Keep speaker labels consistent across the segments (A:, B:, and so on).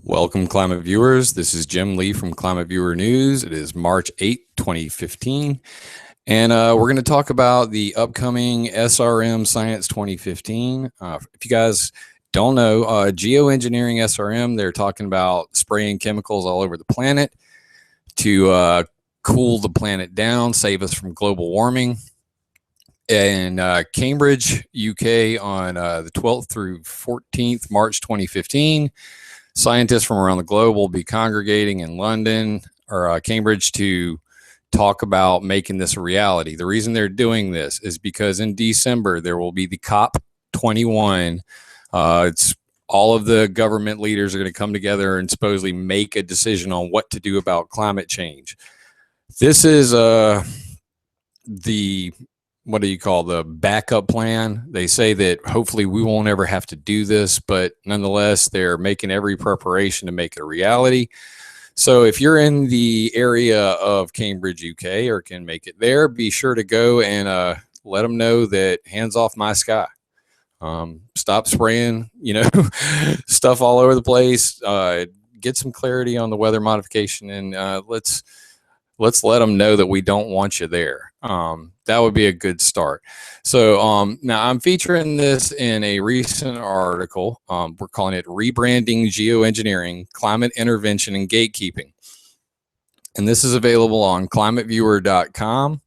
A: Welcome, climate viewers. This is Jim Lee from ClimateViewer News. It is March 8th, 2015. And we're going to talk about the upcoming SRM Science 2015. If you guys don't know, Geoengineering SRM, they're talking about spraying chemicals all over the planet to cool the planet down, save us from global warming. In Cambridge, UK on the 12th through 14th, March 2015. Scientists from around the globe will be congregating in London or Cambridge to talk about making this a reality. The reason they're doing this is because in December there will be the COP21. It's all of the government leaders are going to come together and supposedly make a decision on what to do about climate change. This is the what do you call the backup plan? They say that hopefully we won't ever have to do this, but nonetheless, they're making every preparation to make it a reality. So if you're in the area of Cambridge, UK, or can make it there, be sure to go and let them know that hands off my sky. Stop spraying, stuff all over the place. Get some clarity on the weather modification, and let's let them know that we don't want you there. That would be a good start. So now I'm featuring this in a recent article. We're calling it Rebranding Geoengineering, Climate Intervention and Gatekeeping. And this is available on ClimateViewer.com.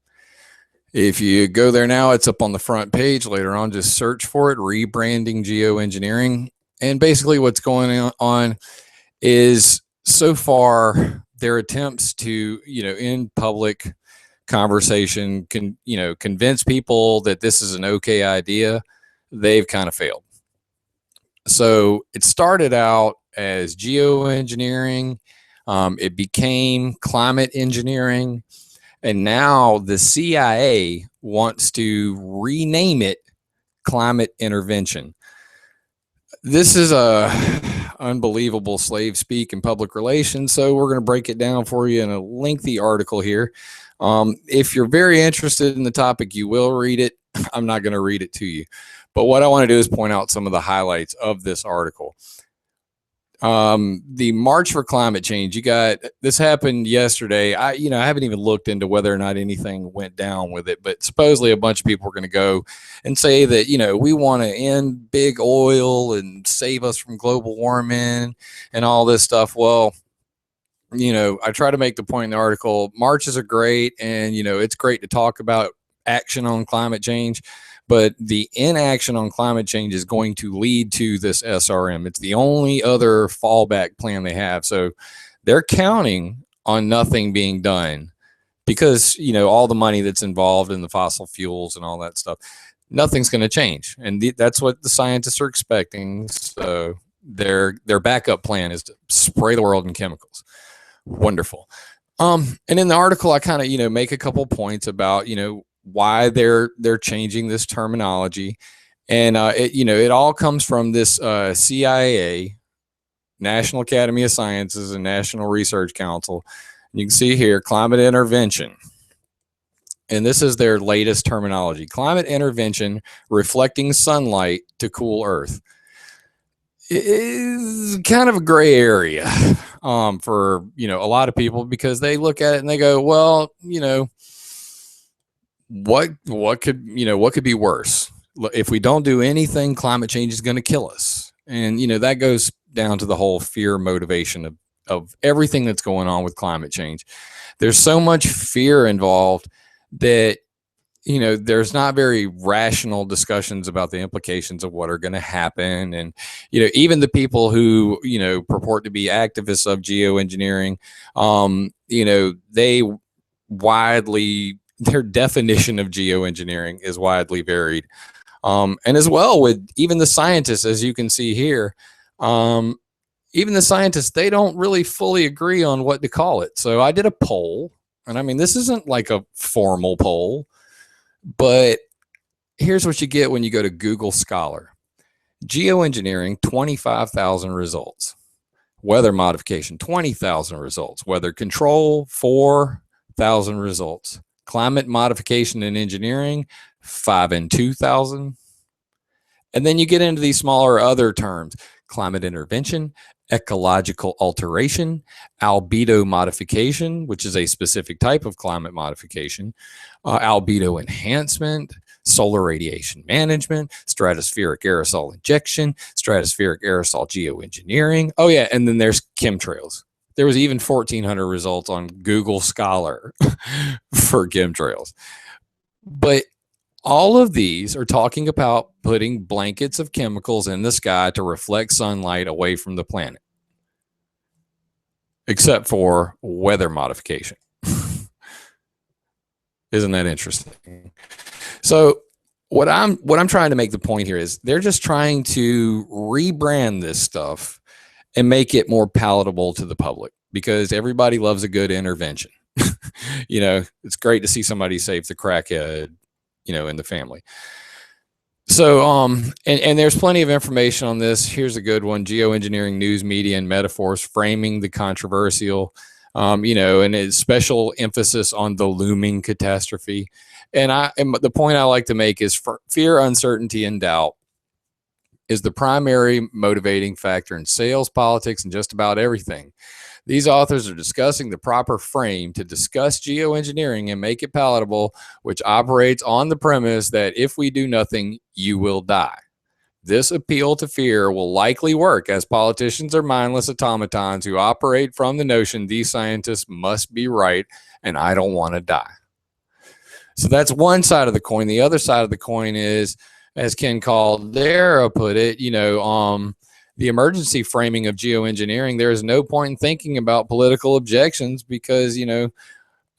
A: If you go there now, it's up on the front page. Later on, just search for it, Rebranding Geoengineering. And basically what's going on is so far their attempts to, in public conversation convince people that this is an okay idea, they've kind of failed. So it started out as geoengineering, it became climate engineering, and now the CIA wants to rename it climate intervention. This is a unbelievable slave speak in public relations, so we're going to break it down for you in a lengthy article here. If you're very interested in the topic, you will read it. I'm not going to read it to you, but what I want to do is point out some of the highlights of this article. The March for Climate Change, this happened yesterday. I haven't even looked into whether or not anything went down with it, but supposedly a bunch of people are going to go and say that, we want to end big oil and save us from global warming and all this stuff. Well, I try to make the point in the article, marches are great, and, it's great to talk about action on climate change, but the inaction on climate change is going to lead to this SRM. It's the only other fallback plan they have. So they're counting on nothing being done because, all the money that's involved in the fossil fuels and all that stuff, nothing's going to change. And that's what the scientists are expecting. So their backup plan is to spray the world in chemicals. Wonderful. And in the article, I kind of, make a couple points about, why they're changing this terminology. And, it all comes from this CIA, National Academy of Sciences and National Research Council. And you can see here, climate intervention. And this is their latest terminology. Climate intervention, reflecting sunlight to cool Earth. It is kind of a gray area for a lot of people, because they look at it and they go, well, what could be worse? If we don't do anything, climate change is going to kill us. And that goes down to the whole fear motivation of everything that's going on with climate change. There's so much fear involved that there's not very rational discussions about the implications of what are going to happen. And, even the people who, purport to be activists of geoengineering, their definition of geoengineering is widely varied. And as well with even the scientists, as you can see here, even the scientists, they don't really fully agree on what to call it. So I did a poll, and I mean, this isn't like a formal poll, but here's what you get when you go to Google Scholar. Geoengineering, 25,000 results. Weather modification, 20,000 results. Weather control, 4,000 results. Climate modification and engineering, 5 and 2,000. And then you get into these smaller other terms, climate intervention, ecological alteration, albedo modification, which is a specific type of climate modification, albedo enhancement, solar radiation management, stratospheric aerosol injection, stratospheric aerosol geoengineering. Oh, yeah, and then there's chemtrails. There was even 1,400 results on Google Scholar for chemtrails. But all of these are talking about putting blankets of chemicals in the sky to reflect sunlight away from the planet, except for weather modification. Isn't that interesting? So what I'm trying to make the point here is they're just trying to rebrand this stuff and make it more palatable to the public, because everybody loves a good intervention. It's great to see somebody save the crackhead, in the family. So, and there's plenty of information on this. Here's a good one: geoengineering, news media, and metaphors framing the controversial. And it's special emphasis on the looming catastrophe. And the point I like to make is fear, uncertainty, and doubt is the primary motivating factor in sales, politics, and just about everything. These authors are discussing the proper frame to discuss geoengineering and make it palatable, which operates on the premise that if we do nothing, you will die. This appeal to fear will likely work, as politicians are mindless automatons who operate from the notion these scientists must be right and I don't want to die. So that's one side of the coin. The other side of the coin is, as Ken Caldera put it, the emergency framing of geoengineering. There is no point in thinking about political objections because,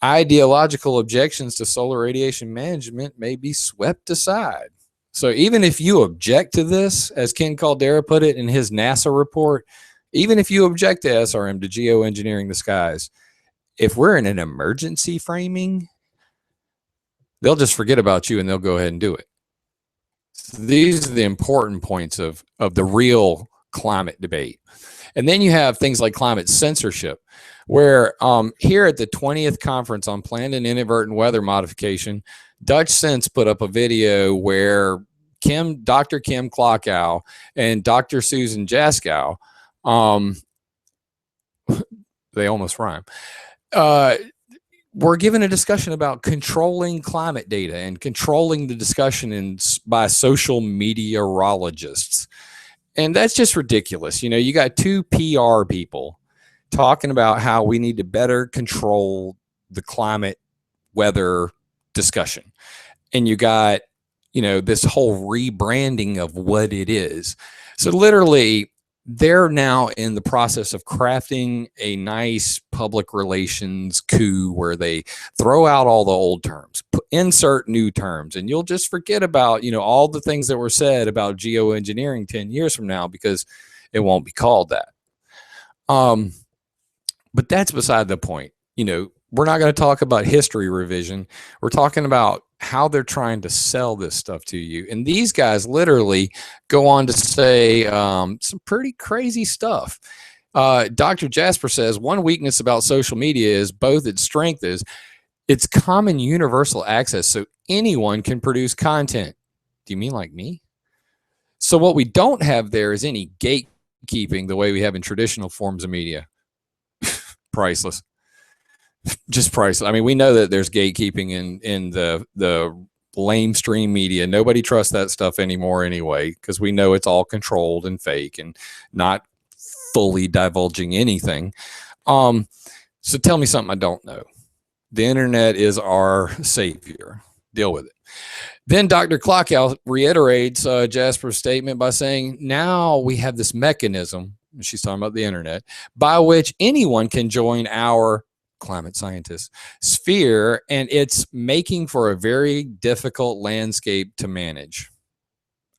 A: ideological objections to solar radiation management may be swept aside. So even if you object to this, as Ken Caldera put it in his NASA report, even if you object to SRM, to geoengineering the skies, if we're in an emergency framing, they'll just forget about you and they'll go ahead and do it. So these are the important points of the real climate debate. And then you have things like climate censorship, where here at the 20th Conference on Planned and Inadvertent Weather Modification, Dutch Sense put up a video where Dr. Kim Klockow and Dr. Susan Jaskow, they almost rhyme, we're given a discussion about controlling climate data and controlling the discussion by social meteorologists. And that's just ridiculous. You got two PR people talking about how we need to better control the climate weather discussion. And you got, this whole rebranding of what it is. So literally, they're now in the process of crafting a nice public relations coup where they throw out all the old terms, insert new terms, and you'll just forget about, all the things that were said about geoengineering 10 years from now because it won't be called that. But that's beside the point. We're not going to talk about history revision. We're talking about how they're trying to sell this stuff to you. And these guys literally go on to say some pretty crazy stuff. Dr. Jasper says one weakness about social media is both its strength is it's common universal access, so anyone can produce content. Do you mean like me? So what we don't have there is any gatekeeping the way we have in traditional forms of media. Priceless. Just priceless. I mean, we know that there's gatekeeping in the lamestream media. Nobody trusts that stuff anymore anyway, because we know it's all controlled and fake and not fully divulging anything. So tell me something I don't know. The internet is our savior. Deal with it. Then Dr. Klockow reiterates Jasper's statement by saying, now we have this mechanism, she's talking about the internet, by which anyone can join our climate scientists sphere, and it's making for a very difficult landscape to manage.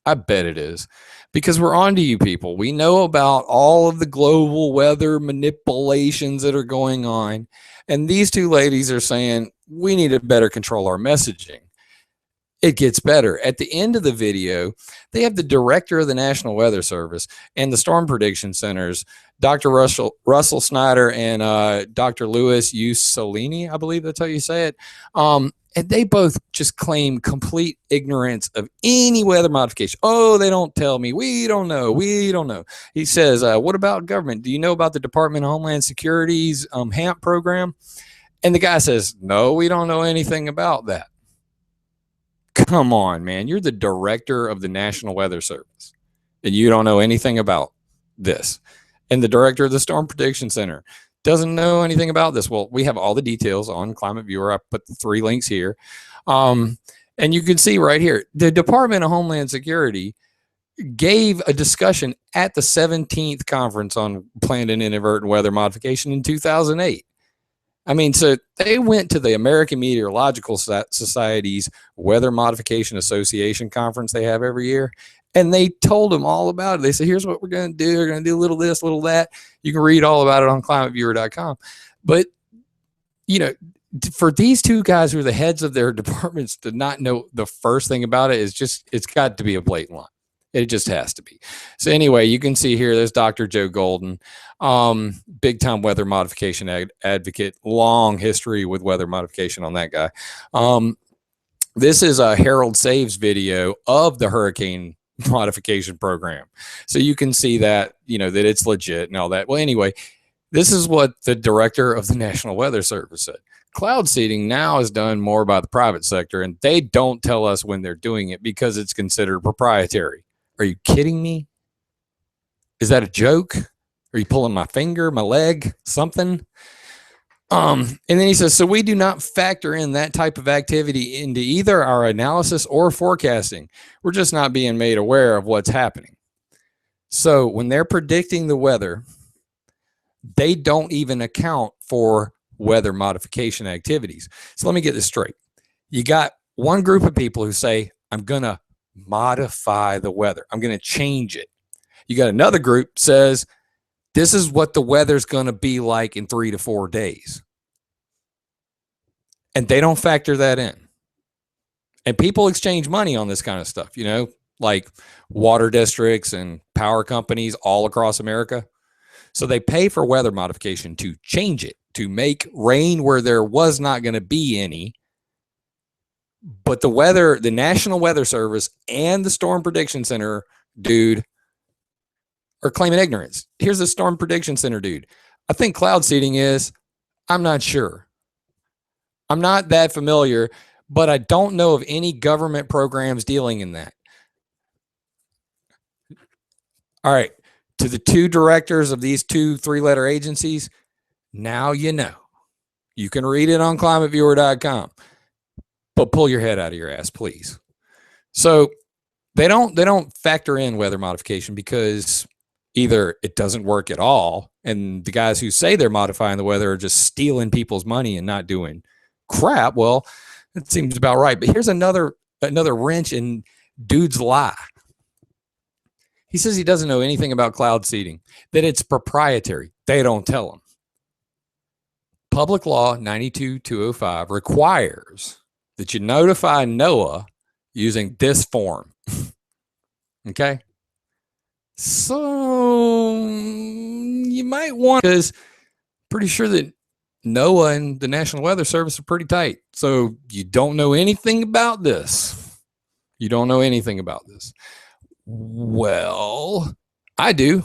A: I bet it is, because we're on to you people. We know about all of the global weather manipulations that are going on, and these two ladies are saying we need to better control our messaging. It gets better. At the end of the video, they have the director of the National Weather Service and the Storm Prediction Centers, Dr. Russell Snyder and Dr. Louis Usolini, I believe that's how you say it. And they both just claim complete ignorance of any weather modification. Oh, they don't tell me. We don't know. We don't know. He says, what about government? Do you know about the Department of Homeland Security's HAMP program? And the guy says, no, we don't know anything about that. Come on, man. You're the director of the National Weather Service, and you don't know anything about this. And the director of the Storm Prediction Center doesn't know anything about this. Well, we have all the details on ClimateViewer. I put the 3 links here. And you can see right here, the Department of Homeland Security gave a discussion at the 17th conference on planned and inadvertent weather modification in 2008. I mean, so they went to the American Meteorological Society's Weather Modification Association conference they have every year, and they told them all about it. They said, here's what we're going to do. We're going to do a little this, a little that. You can read all about it on climateviewer.com. But, you know, for these 2 guys who are the heads of their departments to not know the first thing about it is just, it's got to be a blatant lie. It just has to be. So anyway, you can see here, there's Dr. Joe Golden, big time weather modification advocate, long history with weather modification on that guy. This is a Harold Saves video of the hurricane modification program. So you can see that, you know, that it's legit and all that. Well, anyway, this is what the director of the National Weather Service said. Cloud seeding now is done more by the private sector, and they don't tell us when they're doing it because it's considered proprietary. Are you kidding me? Is that a joke? Are you pulling my finger, my leg, something? And then he says, so we do not factor in that type of activity into either our analysis or forecasting. We're just not being made aware of what's happening. So when they're predicting the weather, they don't even account for weather modification activities. So let me get this straight. You got one group of people who say, I'm going to modify the weather. I'm going to change it. You got another group says, this is what the weather's going to be like in 3 to 4 days. And they don't factor that in. And people exchange money on this kind of stuff, you know, like water districts and power companies all across America. So they pay for weather modification to change it, to make rain where there was not going to be any. But the National Weather Service and the Storm Prediction Center dude are claiming ignorance. Here's the Storm Prediction Center dude. I think cloud seeding is, I'm not sure. I'm not that familiar, but I don't know of any government programs dealing in that. All right. To the 2 directors of these 2 3-letter agencies, now you know. You can read it on climateviewer.com. But pull your head out of your ass, please. So they don't factor in weather modification because either it doesn't work at all, and the guys who say they're modifying the weather are just stealing people's money and not doing crap. Well, it seems about right. But here's another wrench in dude's lie. He says he doesn't know anything about cloud seeding, that it's proprietary. They don't tell him. Public Law 92-205 requires that you notify NOAA using this form. Okay? So you might want, because pretty sure that NOAA and the National Weather Service are pretty tight. So you don't know anything about this. You don't know anything about this. Well, I do,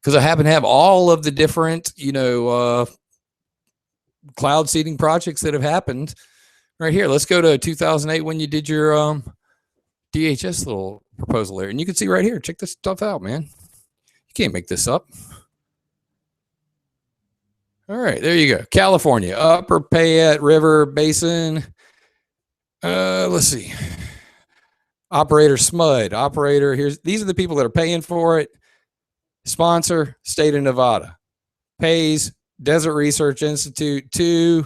A: because I happen to have all of the different, cloud seeding projects that have happened right here. Let's go to 2008 when you did your DHS little proposal there. And you can see right here, check this stuff out, man. You can't make this up. All right, there you go. California, Upper Payette River Basin. Let's see. Operator SMUD. Operator, these are the people that are paying for it. Sponsor, State of Nevada. Pays Desert Research Institute to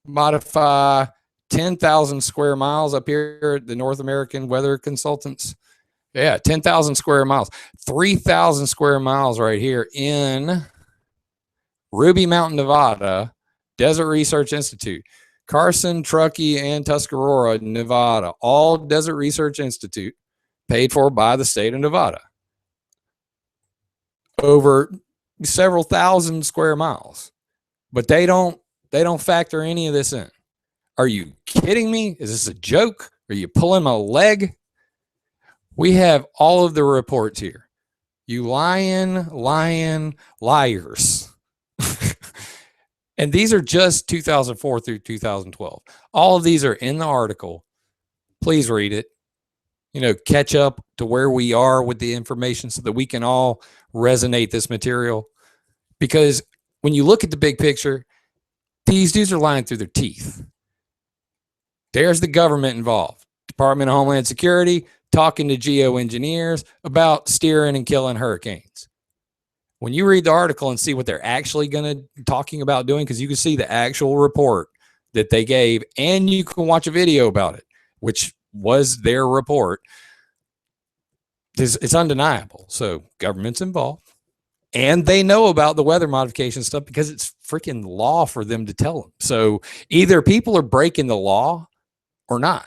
A: modify 10,000 square miles up here at the North American Weather Consultants. Yeah, 10,000 square miles. 3,000 square miles right here in Ruby Mountain, Nevada, Desert Research Institute. Carson, Truckee, and Tuscarora, Nevada, all Desert Research Institute, paid for by the state of Nevada. Over several thousand square miles. But they don't factor any of this in. Are you kidding me? Is this a joke? Are you pulling my leg? We have all of the reports here. You liars. And these are just 2004 through 2012. All of these are in the article. Please read it. Catch up to where we are with the information so that we can all resonate this material. Because when you look at the big picture, these dudes are lying through their teeth. There's the government involved. Department of Homeland Security talking to geoengineers about steering and killing hurricanes. When you read the article and see what they're actually talking about doing, because you can see the actual report that they gave, and you can watch a video about it, which was their report. It's undeniable. So government's involved, and they know about the weather modification stuff because it's freaking law for them to tell them. So either people are breaking the law or not.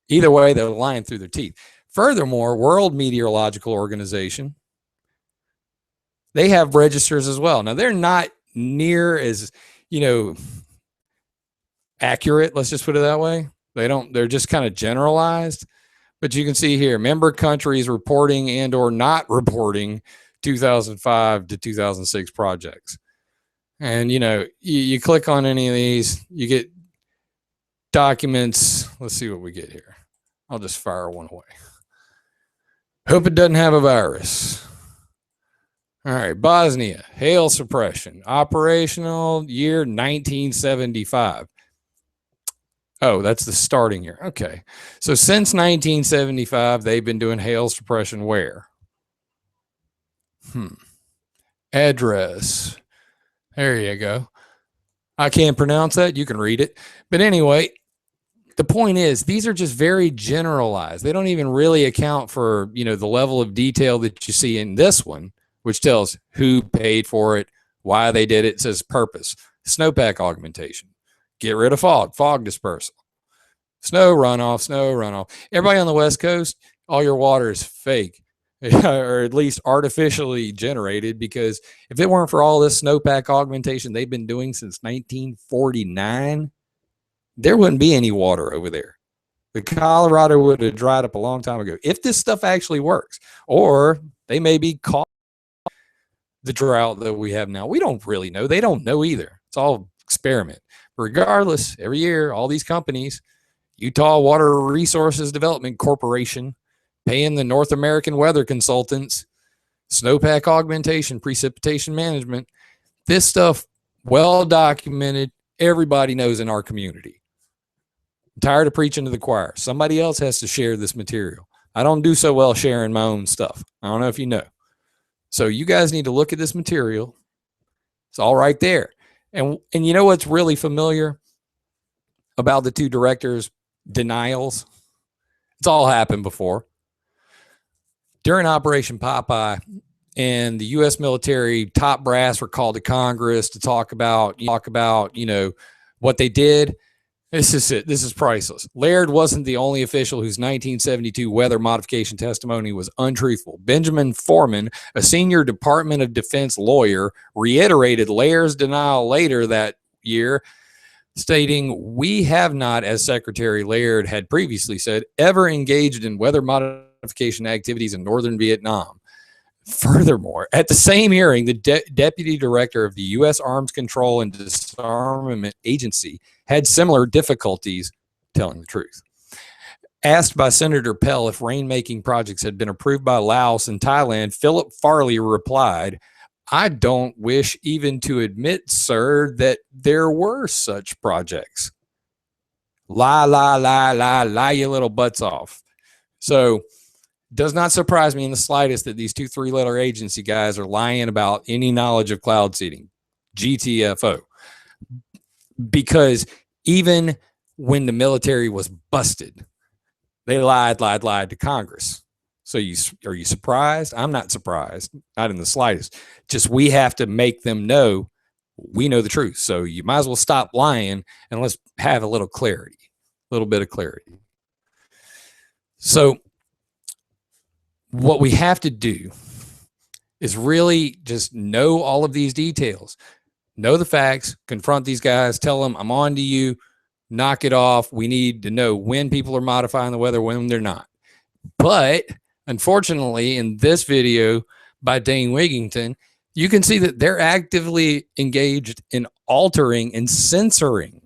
A: Either way, they're lying through their teeth. Furthermore, World Meteorological Organization, they have registers as well. Now, they're not near as, accurate. Let's just put it that way. They're just kind of generalized. But you can see here, member countries reporting and or not reporting 2005 to 2006 projects. And, you click on any of these, you get documents. Let's see what we get here. I'll just fire one away. Hope it doesn't have a virus. All right, Bosnia, hail suppression, operational year 1975. Oh, that's the starting year. Okay. So since 1975, they've been doing hail suppression where? Address. There you go. I can't pronounce that. You can read it. But anyway, the point is, these are just very generalized. They don't even really account for, the level of detail that you see in this one, which tells who paid for it, why they did it. It says purpose, snowpack augmentation, get rid of fog dispersal, snow runoff. Everybody on the West Coast, all your water is fake or at least artificially generated, because if it weren't for all this snowpack augmentation they've been doing since 1949, there wouldn't be any water over there. The Colorado would have dried up a long time ago if this stuff actually works, or they may be caught the drought that we have now. We don't really know. They don't know either. It's all experiment. Regardless, every year, all these companies, Utah Water Resources Development Corporation, paying the North American weather consultants, snowpack augmentation, precipitation management, this stuff, well documented. Everybody knows in our community. I'm tired of preaching to the choir. Somebody else has to share this material. I don't do so well sharing my own stuff. I don't know if you know. So you guys need to look at this material. It's all right there. And you know what's really familiar about the two directors' denials? It's all happened before. During Operation Popeye, and the U.S. military top brass were called to Congress to talk about, what they did. This is it. This is priceless. Laird wasn't the only official whose 1972 weather modification testimony was untruthful. Benjamin Foreman, a senior Department of Defense lawyer, reiterated Laird's denial later that year, stating, "We have not, as Secretary Laird had previously said, ever engaged in weather modification activities in northern Vietnam." Furthermore, at the same hearing, the deputy director of the U.S. Arms Control and Disarmament Agency had similar difficulties telling the truth. Asked by Senator Pell if rainmaking projects had been approved by Laos and Thailand, Philip Farley replied, "I don't wish even to admit, sir, that there were such projects." Lie, your little butts off. So, does not surprise me in the slightest that these 2 3-letter agency guys are lying about any knowledge of cloud seeding, GTFO. Because even when the military was busted, they lied to Congress. So are you surprised? I'm not surprised, not in the slightest. Just we have to make them know we know the truth. So you might as well stop lying and let's have a little clarity, a little bit of clarity. So what we have to do is really just know all of these details, know the facts, confront these guys, tell them I'm on to you, knock it off. We need to know when people are modifying the weather, when they're not. But unfortunately, in this video by Dane Wigington, you can see that they're actively engaged in altering and censoring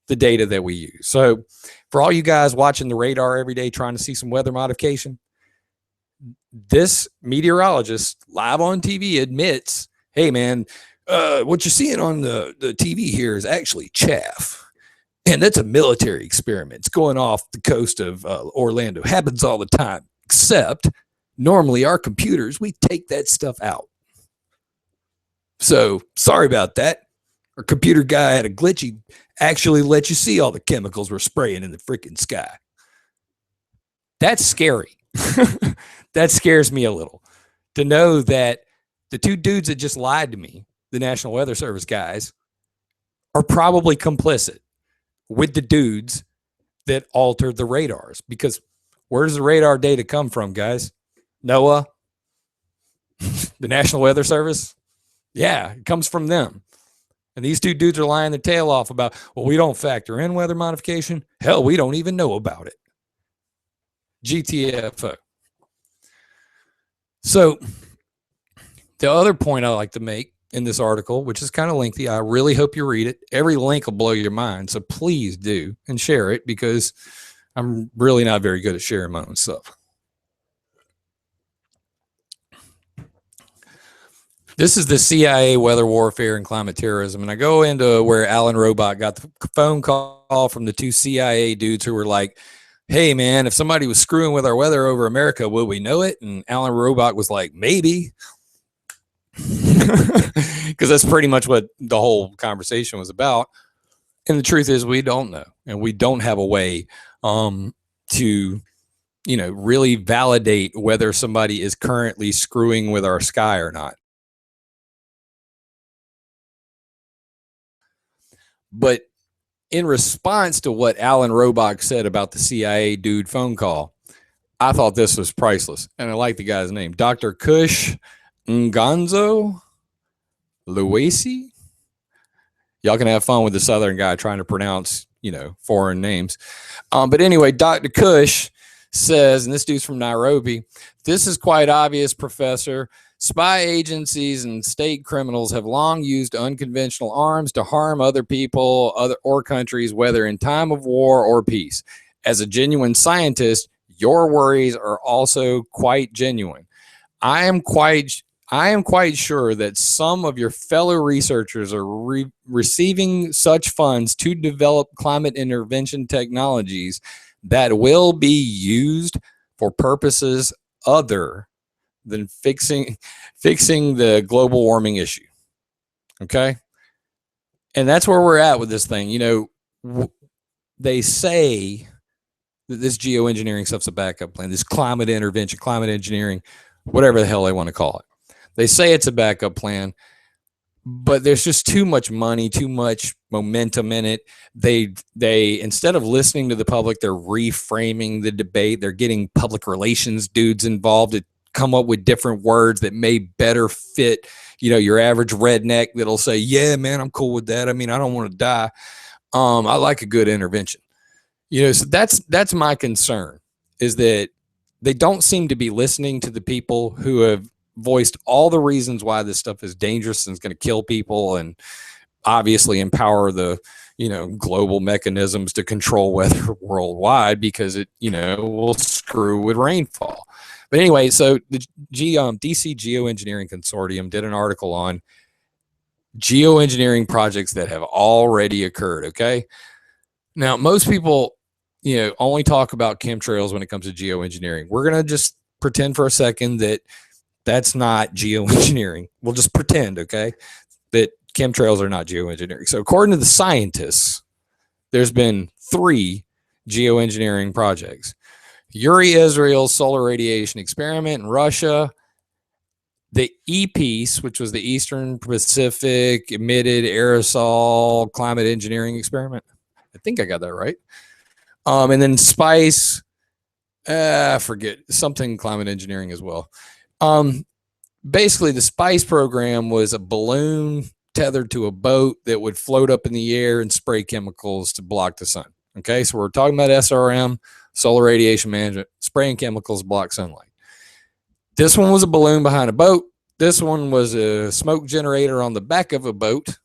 A: the data that we use. So for all you guys watching the radar every day trying to see some weather modification, this meteorologist live on TV admits, hey man, what you're seeing on the TV here is actually chaff. And that's a military experiment. It's going off the coast of Orlando. Happens all the time, except normally our computers, we take that stuff out. So sorry about that. Our computer guy had a glitch. He actually let you see all the chemicals we're spraying in the freaking sky. That's scary. That scares me a little to know that the two dudes that just lied to me, the National Weather Service guys, are probably complicit with the dudes that altered the radars. Because where does the radar data come from, guys? NOAA? The National Weather Service? Yeah, it comes from them. And these two dudes are lying their tail off about, well, we don't factor in weather modification. Hell, we don't even know about it. GTFO. So the other point I like to make in this article, which is kind of lengthy, I really hope you read it. Every link will blow your mind. So please do and share it, because I'm really not very good at sharing my own stuff. This is the CIA weather warfare and climate terrorism. And I go into where Alan Robach got the phone call from the two CIA dudes who were like, hey man, if somebody was screwing with our weather over America, would we know it? And Alan Robach was like, maybe. Because that's pretty much what the whole conversation was about. And the truth is we don't know. And we don't have a way to, really validate whether somebody is currently screwing with our sky or not. But in response to what Alan Robach said about the CIA dude phone call, I thought this was priceless. And I like the guy's name, Dr. Kush Nganzo Luisi. Y'all can have fun with the Southern guy trying to pronounce, foreign names. But anyway, Dr. Kush says, and this dude's from Nairobi, this is quite obvious, Professor. Spy agencies and state criminals have long used unconventional arms to harm other people, or countries, whether in time of war or peace. As a genuine scientist, your worries are also quite genuine. I am quite sure that some of your fellow researchers are receiving such funds to develop climate intervention technologies that will be used for purposes other than fixing the global warming issue. Okay? And that's where we're at with this thing. They say that this geoengineering stuff's a backup plan, this climate intervention, climate engineering, whatever the hell they want to call it. They say it's a backup plan, but there's just too much money, too much momentum in it. They instead of listening to the public, they're reframing the debate. They're getting public relations dudes involved to come up with different words that may better fit, your average redneck that'll say, yeah, man, I'm cool with that. I mean, I don't want to die. I like a good intervention. So that's my concern, is that they don't seem to be listening to the people who have voiced all the reasons why this stuff is dangerous and is going to kill people, and obviously empower the global mechanisms to control weather worldwide, because it will screw with rainfall. But anyway, so the DC Geoengineering Consortium did an article on geoengineering projects that have already occurred. Okay, now most people only talk about chemtrails when it comes to geoengineering. We're gonna just pretend for a second that that's not geoengineering. We'll just pretend, okay, that chemtrails are not geoengineering. So according to the scientists, there's been 3 geoengineering projects. Uri Israel's solar radiation experiment in Russia, The E-piece, which was the Eastern Pacific Emitted Aerosol Climate Engineering Experiment. I think I got that right. And then SPICE, I forget, something climate engineering as well. Basically, the SPICE program was a balloon tethered to a boat that would float up in the air and spray chemicals to block the sun. Okay, so we're talking about SRM, solar radiation management, spraying chemicals to block sunlight. This one was a balloon behind a boat. This one was a smoke generator on the back of a boat.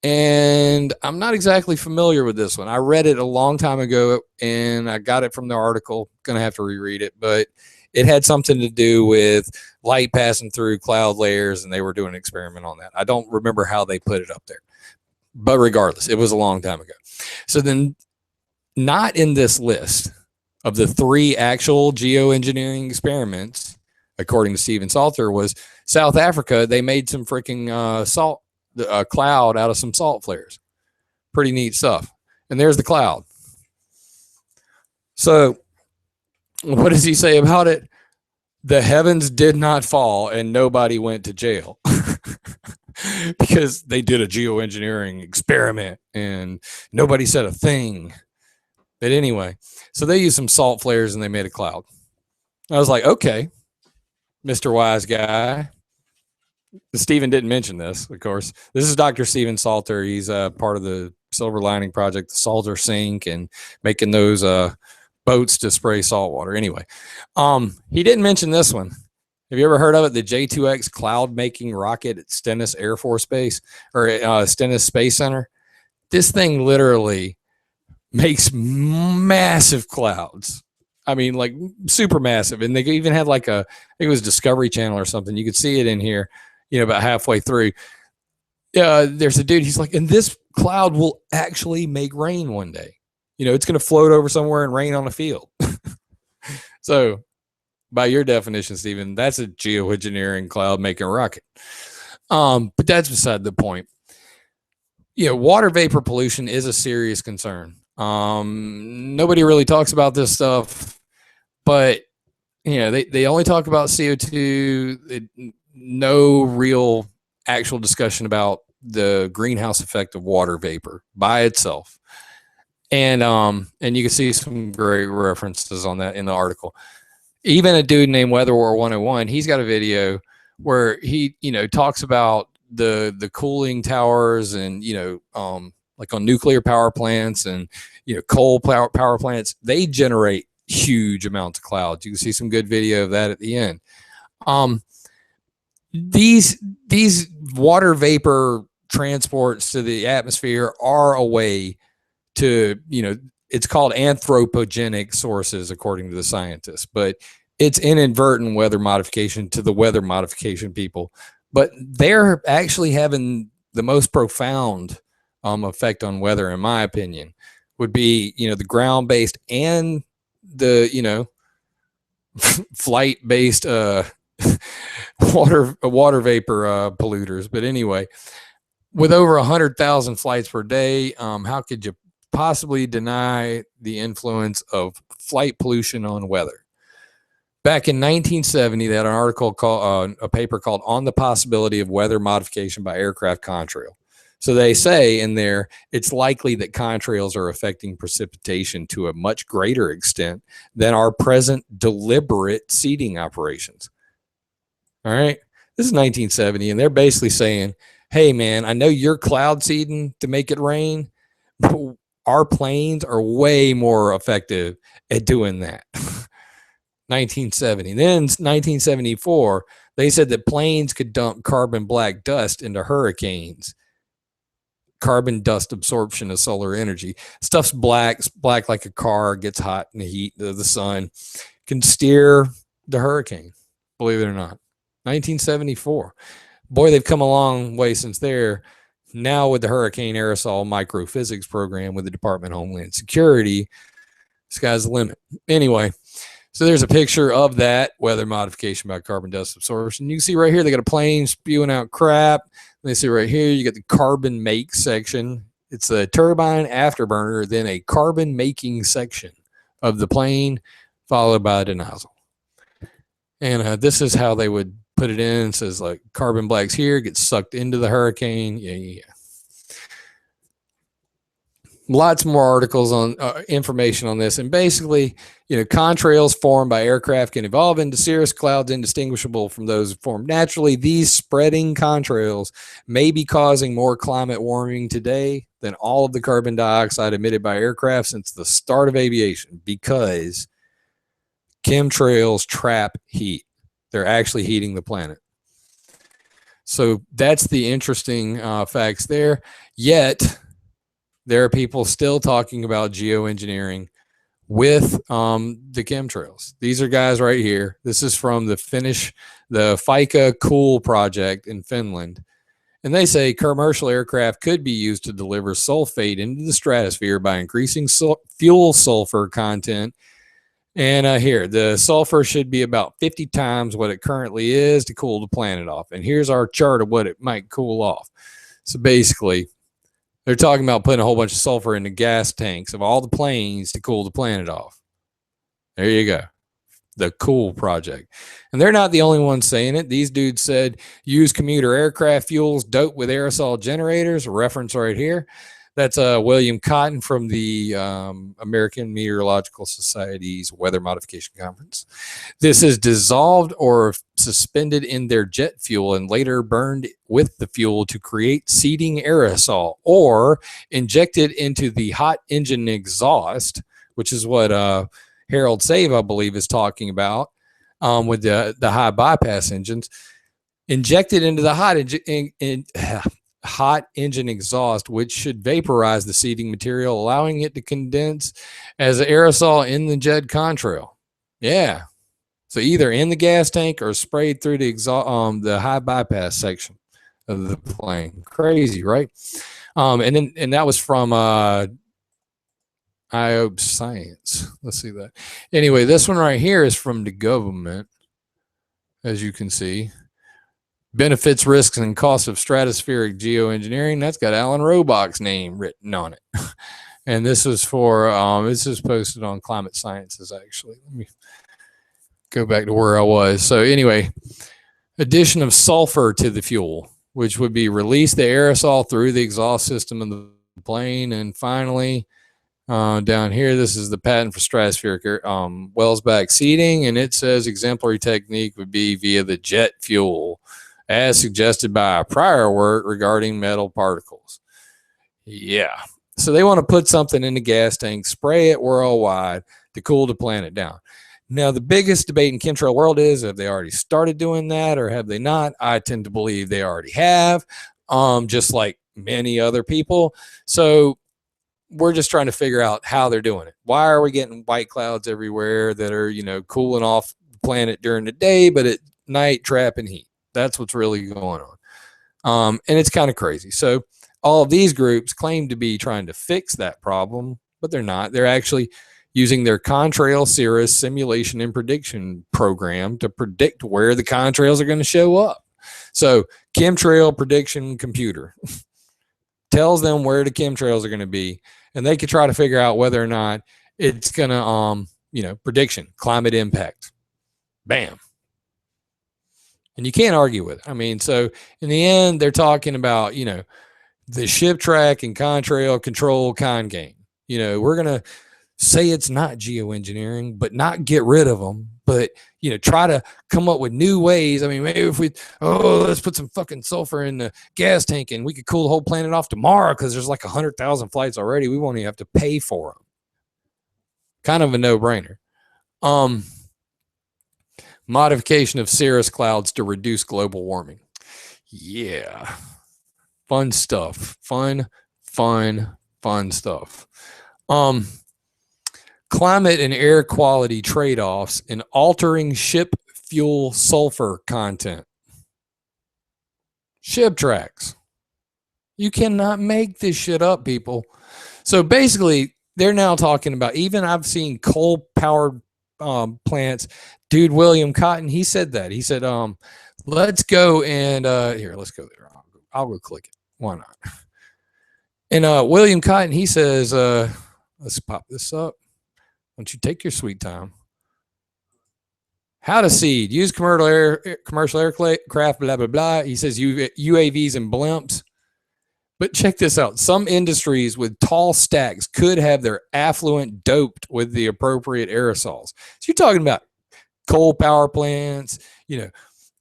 A: And I'm not exactly familiar with this one. I read it a long time ago and I got it from the article. Gonna have to reread it, but it had something to do with light passing through cloud layers, and they were doing an experiment on that. I don't remember how they put it up there, but regardless, it was a long time ago. So then, not in this list of the 3 actual geoengineering experiments, according to Stephen Salter, was South Africa. They made some freaking salt cloud out of some salt flares. Pretty neat stuff. And there's the cloud. So what does he say about it? The heavens did not fall and nobody went to jail because they did a geoengineering experiment and nobody said a thing. But anyway, so they used some salt flares and they made a cloud. I was like, okay, Mr. Wise Guy. Stephen didn't mention this, of course. This is Dr. Stephen Salter. He's part of the Silver Lining Project, the Salter Sink, and making those boats to spray salt water. Anyway, he didn't mention this one. Have you ever heard of it? The J2X cloud making rocket at Stennis Air Force Base or Stennis Space Center. This thing literally makes massive clouds. I mean, like super massive. And they even had like I think it was Discovery Channel or something. You could see it in here, about halfway through. There's a dude, he's like, and this cloud will actually make rain one day. It's going to float over somewhere and rain on a field. So by your definition, Stephen, that's a geoengineering cloud making rocket. But that's beside the point. Water vapor pollution is a serious concern. Nobody really talks about this stuff, but they only talk about CO2. No real actual discussion about the greenhouse effect of water vapor by itself. And you can see some great references on that in the article. Even a dude named Weather War 101, he's got a video where he, talks about the cooling towers and, like on nuclear power plants and, coal power plants, they generate huge amounts of clouds. You can see some good video of that at the end. These water vapor transports to the atmosphere are a way to, it's called anthropogenic sources, according to the scientists, but it's inadvertent weather modification to the weather modification people. But they're actually having the most profound effect on weather, in my opinion, would be, the ground-based and the, flight-based water vapor polluters. But anyway, with over 100,000 flights per day, how could you possibly deny the influence of flight pollution on weather? Back in 1970, they had an article called a paper called "On the Possibility of Weather Modification by Aircraft Contrail." So they say in there, it's likely that contrails are affecting precipitation to a much greater extent than our present deliberate seeding operations. All right. This is 1970, and they're basically saying, hey, man, I know you're cloud seeding to make it rain, but our planes are way more effective at doing that. 1970. Then 1974, they said that planes could dump carbon black dust into hurricanes. Carbon dust absorption of solar energy. Stuff's black like a car, gets hot in the heat of the sun, can steer the hurricane, believe it or not. 1974. Boy, they've come a long way since there. Now with the hurricane aerosol microphysics program with the Department of Homeland Security, sky's the limit. Anyway, so there's a picture of that weather modification by carbon dust absorption. You can see right here, they got a plane spewing out crap. They see right here, you got the carbon make section. It's a turbine afterburner, then a carbon making section of the plane, followed by the nozzle. And this is how they would put it in, says like carbon black's here, gets sucked into the hurricane. Yeah. Lots more articles on information on this. And basically, contrails formed by aircraft can evolve into cirrus clouds indistinguishable from those formed naturally. These spreading contrails may be causing more climate warming today than all of the carbon dioxide emitted by aircraft since the start of aviation, because chemtrails trap heat. They're actually heating the planet. So that's the interesting facts there. Yet there are people still talking about geoengineering with the chemtrails. These are guys right here. This is from the FICA Cool project in Finland. And they say commercial aircraft could be used to deliver sulfate into the stratosphere by increasing fuel sulfur content. And here, the sulfur should be about 50 times what it currently is to cool the planet off. And here's our chart of what it might cool off. So basically, they're talking about putting a whole bunch of sulfur in the gas tanks of all the planes to cool the planet off. There you go. The Cool project. And they're not the only ones saying it. These dudes said use commuter aircraft fuels doped with aerosol generators, a reference right here. That's William Cotton from the American Meteorological Society's Weather Modification Conference. This is dissolved or suspended in their jet fuel and later burned with the fuel to create seeding aerosol, or injected into the hot engine exhaust, which is what Harold Save, I believe, is talking about with the high bypass engines. Injected into the hot engine exhaust, which should vaporize the seeding material, allowing it to condense as aerosol in the jet contrail. Yeah. So either in the gas tank or sprayed through the the high bypass section of the plane. Crazy, right? And that was from IOP Science. Let's see that. Anyway, this one right here is from the government, as you can see. Benefits, risks, and costs of stratospheric geoengineering. That's got Alan Robach's name written on it. And this is for, this is posted on Climate Sciences, actually. Let me go back to where I was. So anyway, addition of sulfur to the fuel, which would be release the aerosol through the exhaust system of the plane. And finally, down here, this is the patent for stratospheric Welsbach seeding. And it says exemplary technique would be via the jet fuel, as suggested by our prior work regarding metal particles. Yeah. So they want to put something in the gas tank, spray it worldwide to cool the planet down. Now, the biggest debate in chemtrail world is, have they already started doing that or have they not? I tend to believe they already have, just like many other people. So we're just trying to figure out how they're doing it. Why are we getting white clouds everywhere that are, cooling off the planet during the day, but at night trapping heat? That's what's really going on. And it's kind of crazy. So all of these groups claim to be trying to fix that problem, but they're not. They're actually using their contrail cirrus simulation and prediction program to predict where the contrails are going to show up. So chemtrail prediction computer tells them where the chemtrails are going to be, and they could try to figure out whether or not it's going to, prediction, climate impact. Bam. And you can't argue with it. I mean, so in the end, they're talking about, the ship track and contrail control con game. We're going to say it's not geoengineering, but not get rid of them, but, try to come up with new ways. I mean, maybe if let's put some fucking sulfur in the gas tank and we could cool the whole planet off tomorrow because there's like 100,000 flights already. We won't even have to pay for them. Kind of a no-brainer. Modification of cirrus clouds to reduce global warming. Yeah. Fun stuff. Fun stuff. Climate and air quality trade-offs in altering ship fuel sulfur content. Ship tracks. You cannot make this shit up, people. So basically, they're now talking about, even I've seen coal-powered plants. Dude, William Cotton, he said that. He said, let's go and here, let's go there. I'll go click it. Why not? And William Cotton, he says, let's pop this up. Why don't you take your sweet time? How to seed, use commercial aircraft, blah, blah, blah. He says UAVs and blimps. But check this out. Some industries with tall stacks could have their affluent doped with the appropriate aerosols. So you're talking about coal power plants,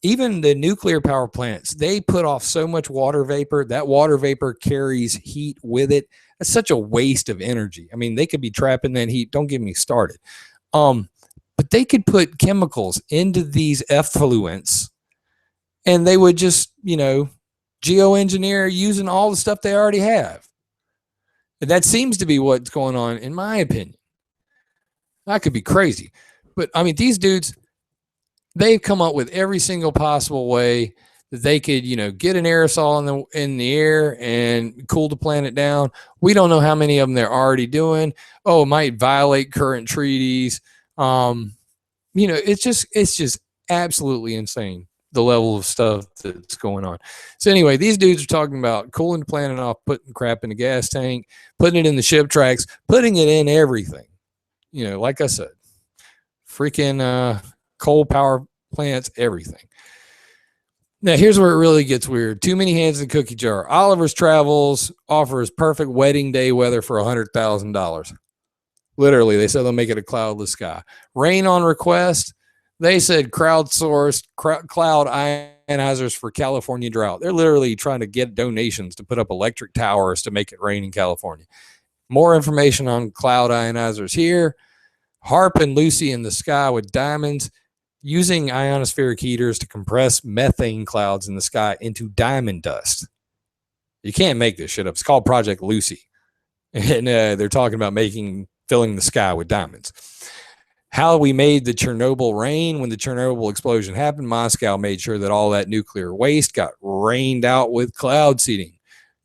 A: even the nuclear power plants, they put off so much water vapor. That water vapor carries heat with it. That's such a waste of energy. I mean, they could be trapping that heat. Don't get me started. But they could put chemicals into these effluents and they would just, geoengineer using all the stuff they already have. And that seems to be what's going on, in my opinion. I could be crazy. But I mean, these dudes, they've come up with every single possible way that they could, get an aerosol in the air and cool the planet down. We don't know how many of them they're already doing. Oh, it might violate current treaties. It's just absolutely insane, the level of stuff that's going on. So anyway, these dudes are talking about cooling the planet off, putting crap in the gas tank, putting it in the ship tracks, putting it in everything. Like I said, freaking coal power plants, everything. Now, here's where it really gets weird. Too many hands in the cookie jar. Oliver's Travels offers perfect wedding day weather for $100,000. Literally, they said they'll make it a cloudless sky. Rain on request. They said crowdsourced cloud ionizers for California drought. They're literally trying to get donations to put up electric towers to make it rain in California. More information on cloud ionizers here. Harp and Lucy in the sky with diamonds, using ionospheric heaters to compress methane clouds in the sky into diamond dust. You can't make this shit up. It's called Project Lucy. And they're talking about filling the sky with diamonds. How we made the Chernobyl rain. When the Chernobyl explosion happened, Moscow made sure that all that nuclear waste got rained out with cloud seeding.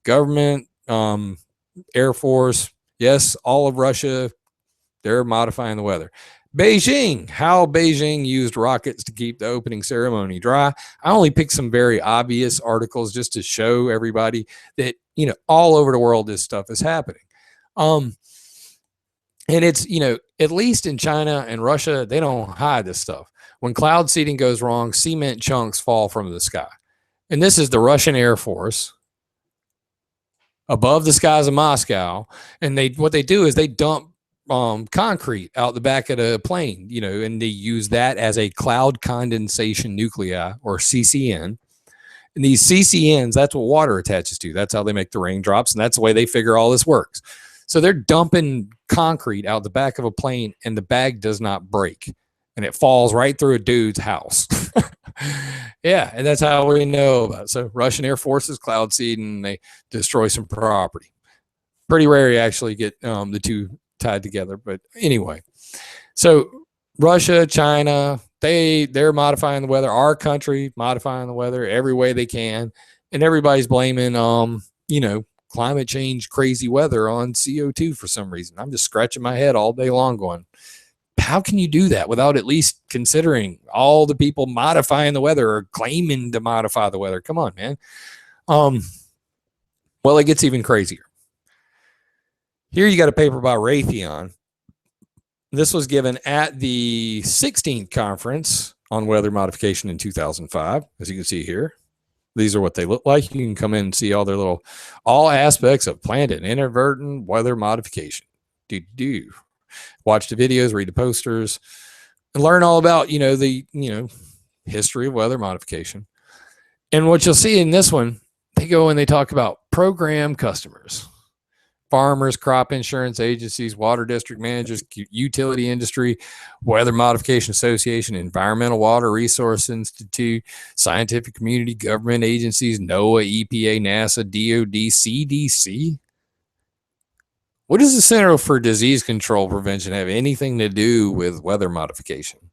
A: Government, Air Force, yes, all of Russia, they're modifying the weather. Beijing, how Beijing used rockets to keep the opening ceremony dry. I only picked some very obvious articles just to show everybody that, all over the world this stuff is happening. And it's, at least in China and Russia, they don't hide this stuff. When cloud seeding goes wrong, cement chunks fall from the sky. And this is the Russian Air Force above the skies of Moscow. And what they do is they dump concrete out the back of the plane, and they use that as a cloud condensation nuclei, or CCN. And these CCNs, that's what water attaches to. That's how they make the raindrops, and that's the way they figure all this works. So they're dumping concrete out the back of a plane, and the bag does not break, and it falls right through a dude's house. Yeah, and that's how we know about it. So Russian Air Force's cloud seed, and they destroy some property. Pretty rare you actually get the two tied together, but anyway. So Russia, China, they're modifying the weather. Our country modifying the weather every way they can, and everybody's blaming climate change, crazy weather on CO2 for some reason. I'm just scratching my head all day long going, how can you do that without at least considering all the people modifying the weather or claiming to modify the weather? Come on, man. Well, it gets even crazier. Here you got a paper by Raytheon. This was given at the 16th conference on weather modification in 2005, as you can see here. These are what they look like. You can come in and see all aspects of planned and inadvertent weather modification. Watch the videos, read the posters, and learn all about, the history of weather modification. And what you'll see in this one, they go and they talk about program customers. Farmers, crop insurance agencies, water district managers, utility industry, Weather Modification Association, Environmental Water Resource Institute, scientific community, government agencies, NOAA, EPA, NASA, DOD, CDC. What does the Center for Disease Control Prevention have anything to do with weather modification?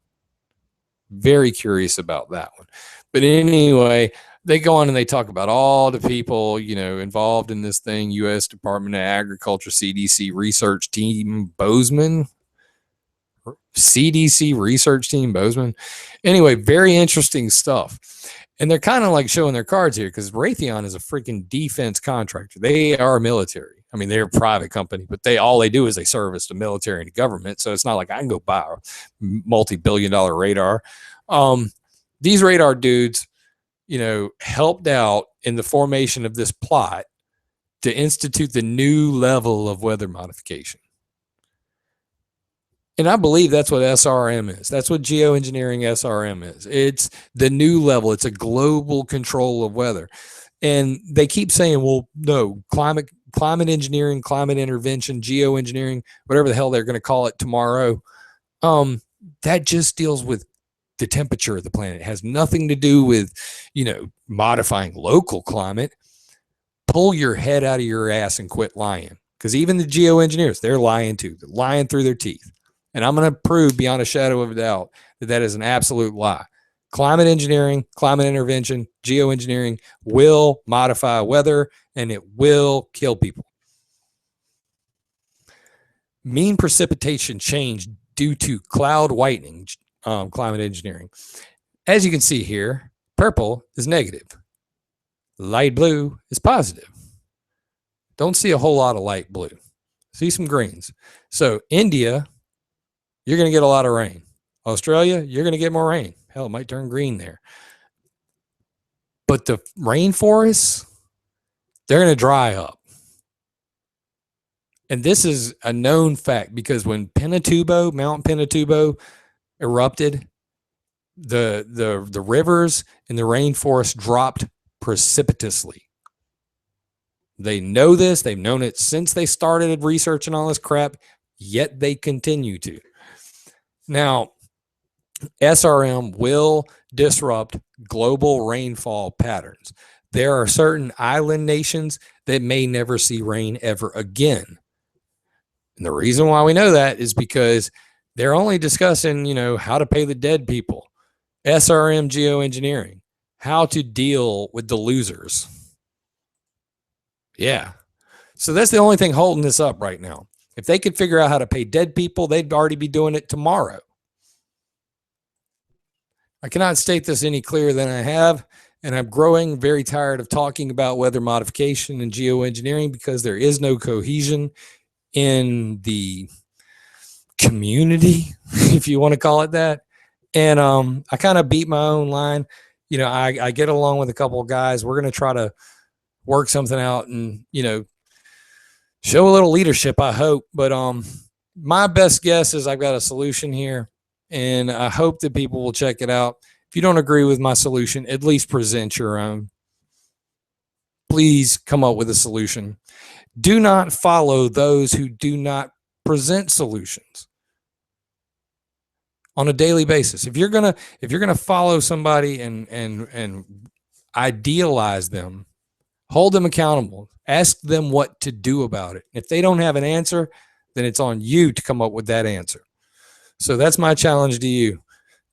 A: Very curious about that one. But anyway, they go on and they talk about all the people, involved in this thing. U.S. Department of Agriculture, CDC research team, Bozeman. CDC research team, Bozeman. Anyway, very interesting stuff. And they're kind of like showing their cards here because Raytheon is a freaking defense contractor. They are military. I mean, they're a private company, but all they do is they service the military and the government. So it's not like I can go buy a multi-billion-dollar radar. These radar dudes, helped out in the formation of this plot to institute the new level of weather modification. And I believe that's what SRM is. That's what geoengineering SRM is. It's the new level. It's a global control of weather. And they keep saying, well, no, climate engineering, climate intervention, geoengineering, whatever the hell they're going to call it tomorrow. That just deals with the temperature of the planet. It has nothing to do with, modifying local climate. Pull your head out of your ass and quit lying. Because even the geoengineers, they're lying too. They're lying through their teeth. And I'm going to prove beyond a shadow of a doubt that that is an absolute lie. Climate engineering, climate intervention, geoengineering will modify weather, and it will kill people. Mean precipitation change due to cloud whitening, climate engineering. As you can see here, purple is negative. Light blue is positive. Don't see a whole lot of light blue. See some greens. So India, you're going to get a lot of rain. Australia, you're going to get more rain. Hell, it might turn green there. But the rainforests, they're going to dry up. And this is a known fact because when Mount Pinatubo erupted, the rivers and the rainforest dropped precipitously. They know this. They've known it since they started researching all this crap, yet they continue to. Now, SRM will disrupt global rainfall patterns. There are certain island nations that may never see rain ever again. And the reason why we know that is because they're only discussing, how to pay the dead people, SRM geoengineering, how to deal with the losers. Yeah. So that's the only thing holding this up right now. If they could figure out how to pay dead people, they'd already be doing it tomorrow. I cannot state this any clearer than I have, and I'm growing very tired of talking about weather modification and geoengineering because there is no cohesion in the community, if you want to call it that. And I kind of beat my own line. I get along with a couple of guys. We're going to try to work something out and, show a little leadership, I hope. But my best guess is I've got a solution here, and I hope that people will check it out. If you don't agree with my solution, at least present your own. Please come up with a solution. Do not follow those who do not present solutions on a daily basis. If you're gonna follow somebody and idealize them, hold them accountable, ask them what to do about it. If they don't have an answer, then it's on you to come up with that answer. So that's my challenge to you.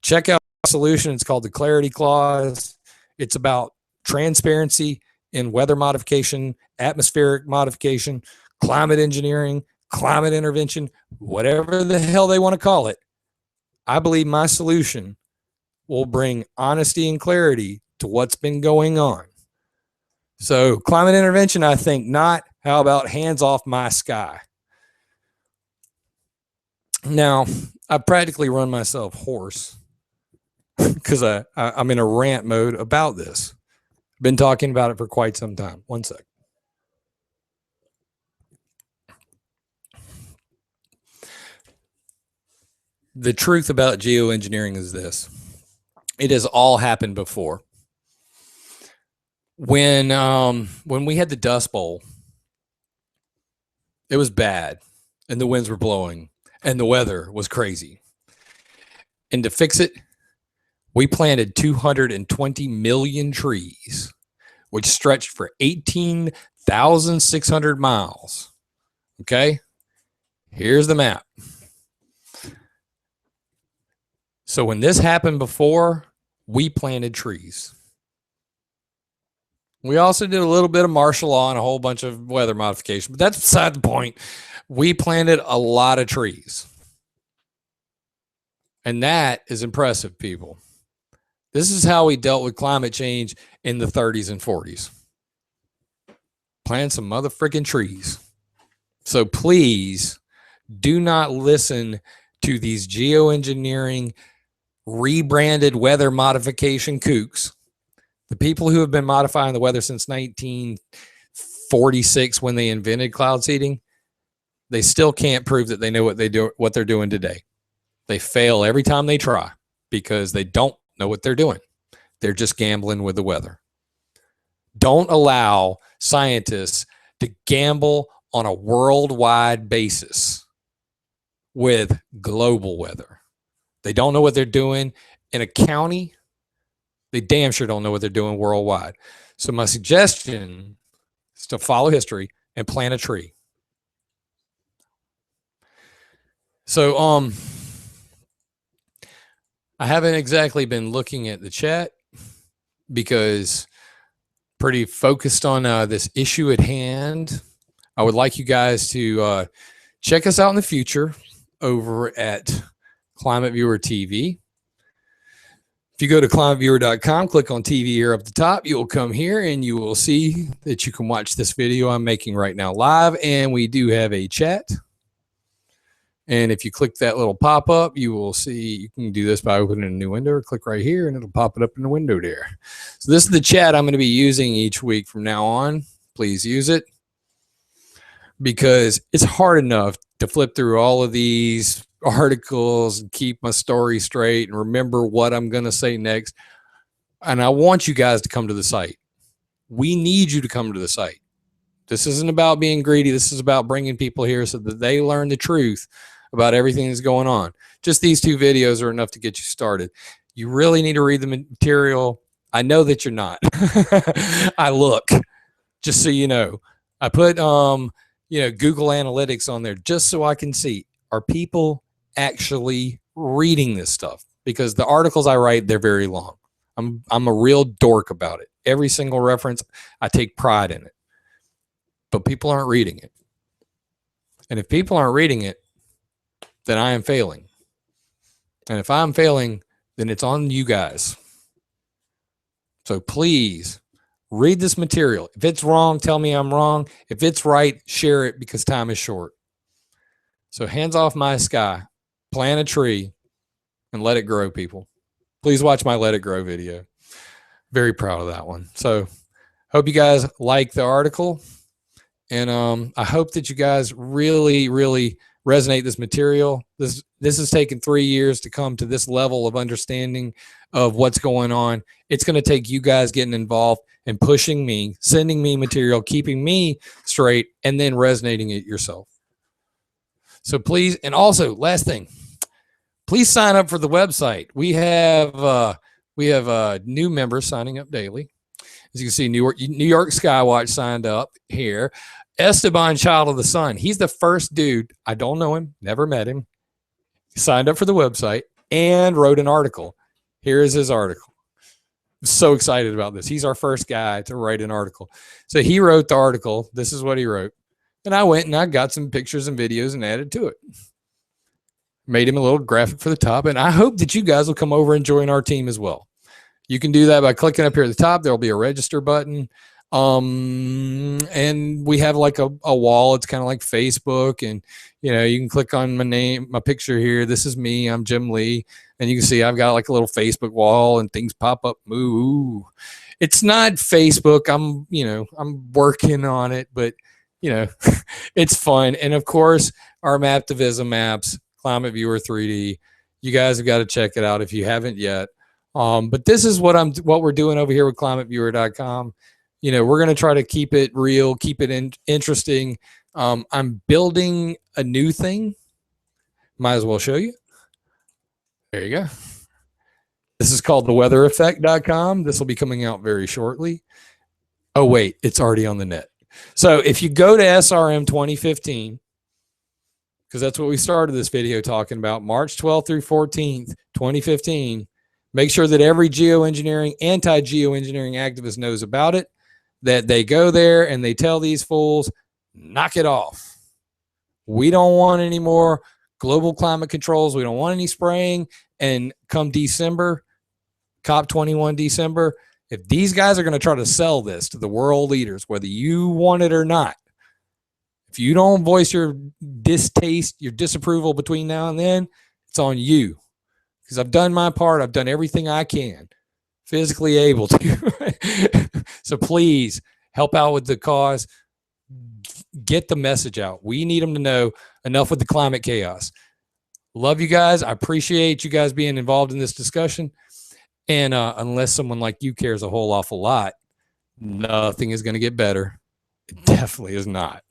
A: Check out the solution. It's called the Clarity Clause. It's about transparency in weather modification, atmospheric modification, climate engineering, climate intervention, whatever the hell they want to call it. I believe my solution will bring honesty and clarity to what's been going on. So climate intervention, I think not. How about hands off my sky? Now, I practically run myself hoarse because I'm in a rant mode about this. I've been talking about it for quite some time. One sec. The truth about geoengineering is this. It has all happened before. When we had the Dust Bowl, it was bad, and the winds were blowing, and the weather was crazy. And to fix it, we planted 220 million trees, which stretched for 18,600 miles. Okay? Here's the map. So when this happened before, we planted trees. We also did a little bit of martial law and a whole bunch of weather modification, but that's beside the point. We planted a lot of trees. And that is impressive, people. This is how we dealt with climate change in the 30s and 40s. Plant some motherfucking trees. So please do not listen to these geoengineering rebranded weather modification kooks, the people who have been modifying the weather since 1946 when they invented cloud seeding, they still can't prove that they know what they're doing today. They fail every time they try because they don't know what they're doing. They're just gambling with the weather. Don't allow scientists to gamble on a worldwide basis with global weather. They don't know what they're doing in a county. They damn sure don't know what they're doing worldwide. So my suggestion is to follow history and plant a tree. So I haven't exactly been looking at the chat because pretty focused on this issue at hand. I would like you guys to check us out in the future over at ClimateViewer TV. If you go to climateviewer.com, click on TV here up the top, you will come here and you will see that you can watch this video I'm making right now live. And we do have a chat. And if you click that little pop-up, you will see, you can do this by opening a new window or click right here and it'll pop it up in the window there. So this is the chat I'm going to be using each week from now on. Please use it because it's hard enough to flip through all of these articles and keep my story straight and remember what I'm going to say next. And I want you guys to come to the site. We need you to come to the site. This isn't about being greedy. This is about bringing people here so that they learn the truth about everything that's going on. Just these 2 videos are enough to get you started. You really need to read the material. I know that you're not. I look, just so you know. I put Google Analytics on there just so I can see, are people actually reading this stuff? Because the articles I write, they're very long. I'm a real dork about it. Every single reference, I take pride in it. But people aren't reading it. And if people aren't reading it, then I am failing. And if I'm failing, then it's on you guys. So please read this material. If it's wrong, tell me I'm wrong. If it's right, share it because time is short. So hands off my sky, plant a tree, and let it grow, people. Please watch my Let It Grow video. Very proud of that one. So hope you guys like the article. And I hope that you guys really, really resonate this material. This has taken 3 years to come to this level of understanding of what's going on. It's going to take you guys getting involved and pushing me, sending me material, keeping me straight, and then resonating it yourself. So please, and also last thing, please sign up for the website. We have new members signing up daily. As you can see, New York Skywatch signed up here. Esteban, Child of the Sun. He's the first dude. I don't know him, never met him. He signed up for the website and wrote an article. Here is his article. I'm so excited about this. He's our first guy to write an article. So he wrote the article. This is what he wrote. And I went and I got some pictures and videos and added to it. Made him a little graphic for the top. And I hope that you guys will come over and join our team as well. You can do that by clicking up here at the top. There'll be a register button. And we have like a wall. It's kind of like Facebook. And, you know, you can click on my name, my picture here. This is me. I'm Jim Lee. And you can see I've got like a little Facebook wall and things pop up. Ooh. It's not Facebook. I'm working on it, but, you know, it's fun. And of course, our Maptivism maps, ClimateViewer 3D. You guys have got to check it out if you haven't yet. But this is what we're doing over here with ClimateViewer.com. You know, we're going to try to keep it real, keep it interesting. I'm building a new thing. Might as well show you. There you go. This is called theweathereffect.com. This will be coming out very shortly. Oh, wait, it's already on the net. So if you go to SRM 2015, because that's what we started this video talking about, March 12th through 14th, 2015, make sure that every geoengineering, anti-geoengineering activist knows about it, that they go there and they tell these fools, knock it off. We don't want any more global climate controls. We don't want any spraying. And come December, COP21 December, if these guys are going to try to sell this to the world leaders, whether you want it or not, if you don't voice your distaste, your disapproval between now and then, it's on you. because I've done my part. I've done everything I can, physically able to. So please help out with the cause. Get the message out. We need them to know. Enough with the climate chaos. Love you guys. I appreciate you guys being involved in this discussion. And unless someone like you cares a whole awful lot, nothing is going to get better. It definitely is not.